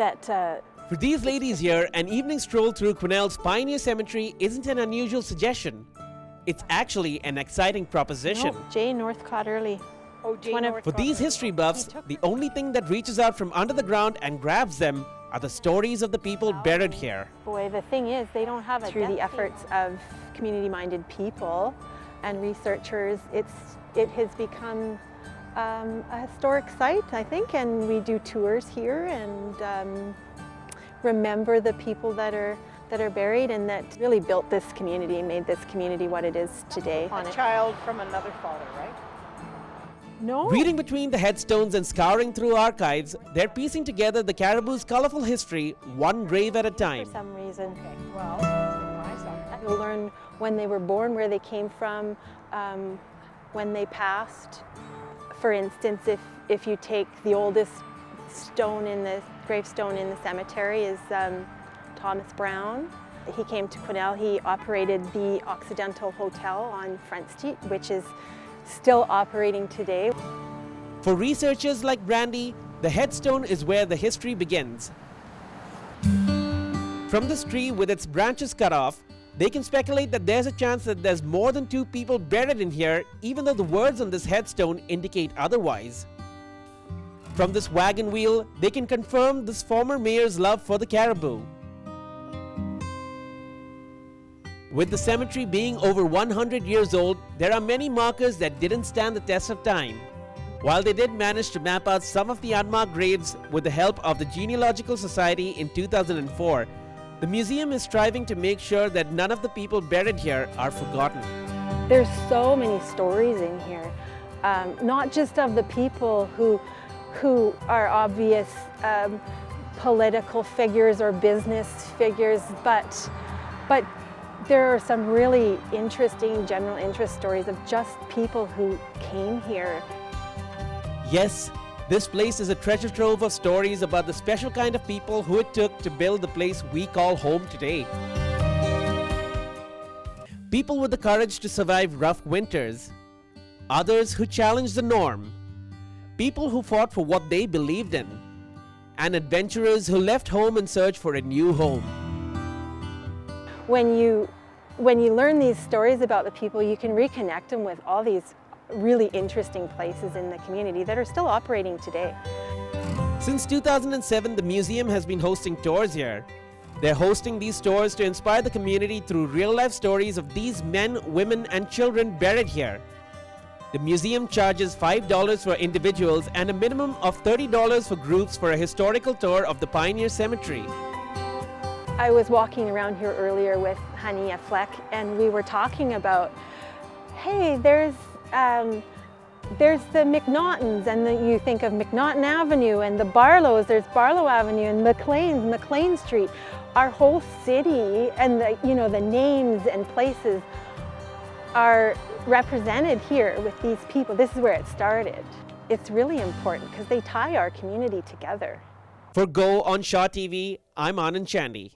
that For these ladies here, an evening stroll through Quesnel's Pioneer Cemetery isn't an unusual suggestion. It's actually an exciting proposition. Jay Northcott early. Oh, Jay For these history buffs, the only thing that reaches out from under the ground and grabs them are the stories of the people buried here. Boy, the thing is, they don't have it. Through the efforts of community-minded people and researchers, it has become a historic site, I think, and we do tours here and remember the people that are buried and that really built this community, made this community what it is today. A child from another father, right? No. Reading between the headstones and scouring through archives, they're piecing together the caribou's colorful history, one grave at a time. For some reason. Okay, well, surprise on. You'll learn when they were born, where they came from, when they passed. For instance, if you take the oldest stone in the gravestone in the cemetery is Thomas Brown. He came to Quesnel. He operated the Occidental Hotel on Front Street, which is still operating today. For researchers like Brandy, the headstone is where the history begins. From this tree with its branches cut off, they can speculate that there's a chance that there's more than 2 people buried in here, even though the words on this headstone indicate otherwise. From this wagon wheel, they can confirm this former mayor's love for the caribou. With the cemetery being over 100 years old, there are many markers that didn't stand the test of time. While they did manage to map out some of the unmarked graves with the help of the Genealogical Society in 2004, the museum is striving to make sure that none of the people buried here are forgotten. There's so many stories in here, not just of the people who are obvious political figures or business figures, but there are some really interesting general interest stories of just people who came here. Yes, this place is a treasure trove of stories about the special kind of people who it took to build the place we call home today. People with the courage to survive rough winters. Others who challenged the norm. People who fought for what they believed in. And adventurers who left home in search for a new home. When you learn these stories about the people, you can reconnect them with all these really interesting places in the community that are still operating today. Since 2007, the museum has been hosting tours here. They're hosting these tours to inspire the community through real-life stories of these men, women, and children buried here. The museum charges $5 for individuals and a minimum of $30 for groups for a historical tour of the Pioneer Cemetery. I was walking around here earlier with Hania Fleck, and we were talking about, hey, there's the McNaughtons, and you think of McNaughton Avenue, and the Barlows, there's Barlow Avenue, and McLean Street. Our whole city and the names and places are represented here with these people. This is where it started. It's really important because they tie our community together. For Go on Shaw TV, I'm Anand Chandy.